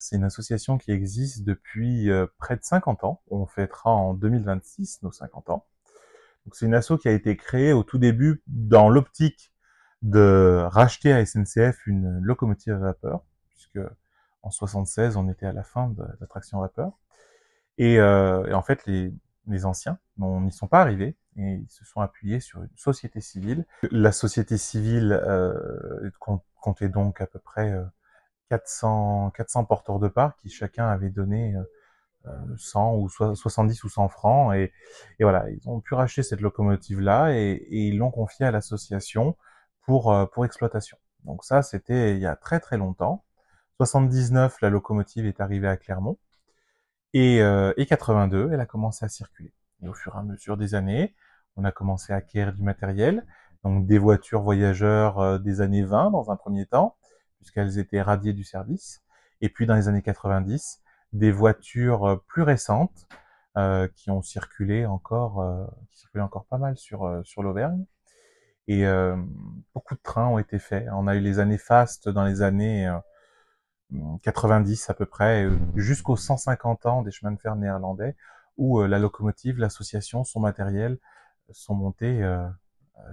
C'est une association qui existe depuis près de 50 ans. On fêtera en 2026 nos 50 ans. Donc c'est une asso qui a été créée au tout début dans l'optique de racheter à SNCF une locomotive à vapeur, puisque en 76 on était à la fin de la traction à vapeur. Et en fait les anciens n'y sont pas arrivés et ils se sont appuyés sur une société civile. La société civile comptait donc à peu près 400 porteurs de parts qui chacun avait donné 100 ou 70 ou 100 francs et voilà, ils ont pu racheter cette locomotive là et ils l'ont confiée à l'association pour exploitation. Donc ça c'était il y a très très longtemps. 79 la locomotive est arrivée à Clermont et 82 elle a commencé à circuler. Et au fur et à mesure des années, on a commencé à acquérir du matériel, donc des voitures voyageurs des années 20 dans un premier temps, puisqu'elles étaient radiées du service, et puis dans les années 90, des voitures plus récentes qui ont circulé encore pas mal sur l'Auvergne. Et beaucoup de trains ont été faits. On a eu les années fastes dans les années 90 à peu près, jusqu'aux 150 ans des chemins de fer néerlandais, où la locomotive, l'association, son matériel sont montés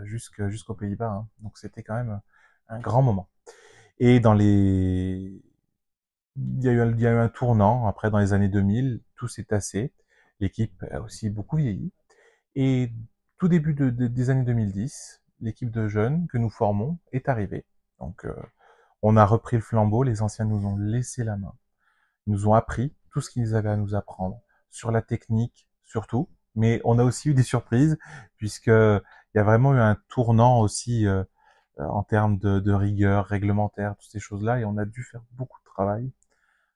jusqu'aux Pays-Bas. Hein. Donc c'était quand même un grand moment. Et il y a eu un tournant. Après, dans les années 2000, tout s'est tassé. L'équipe a aussi beaucoup vieilli. Et tout début des années 2010, l'équipe de jeunes que nous formons est arrivée. Donc on a repris le flambeau, les anciens nous ont laissé la main, nous ont appris tout ce qu'ils avaient à nous apprendre, sur la technique surtout, mais on a aussi eu des surprises, puisque il y a vraiment eu un tournant aussi en termes de rigueur réglementaire, toutes ces choses-là, et on a dû faire beaucoup de travail.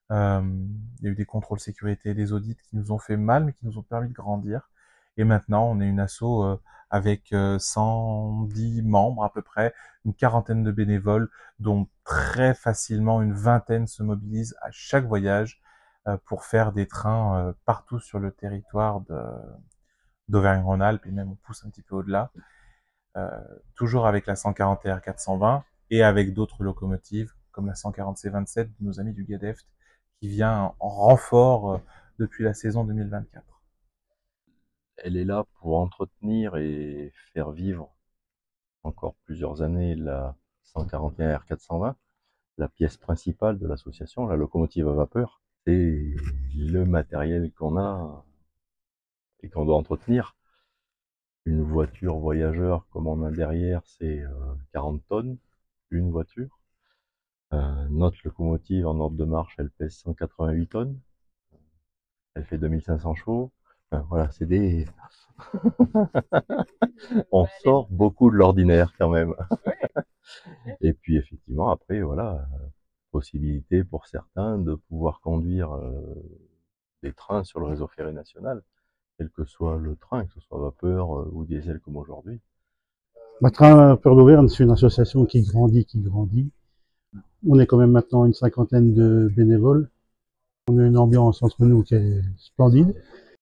Il y a eu des contrôles sécurité, des audits qui nous ont fait mal, mais qui nous ont permis de grandir. Et maintenant, on est une asso avec 110 membres à peu près, une quarantaine de bénévoles, dont très facilement une vingtaine se mobilisent à chaque voyage pour faire des trains partout sur le territoire d'Auvergne-Rhône-Alpes, et même on pousse un petit peu au-delà, euh, toujours avec la 140 R 420 et avec d'autres locomotives comme la 140 C27 de nos amis du GADEFT qui vient en renfort depuis la saison 2024. Elle est là pour entretenir et faire vivre encore plusieurs années la 141 R420, la pièce principale de l'association, la locomotive à vapeur. C'est le matériel qu'on a et qu'on doit entretenir. Une voiture voyageur comme on a derrière, c'est 40 tonnes, une voiture. Notre locomotive en ordre de marche, elle pèse 188 tonnes. Elle fait 2500 chevaux. Enfin, voilà, c'est des... On sort beaucoup de l'ordinaire quand même. Et puis effectivement, après, voilà, possibilité pour certains de pouvoir conduire des trains sur le réseau ferré national, quel que soit le train, que ce soit vapeur ou diesel comme aujourd'hui. Train Peur d'Auvergne, c'est une association qui grandit, qui grandit. On est quand même maintenant une cinquantaine de bénévoles. On a une ambiance entre nous qui est splendide.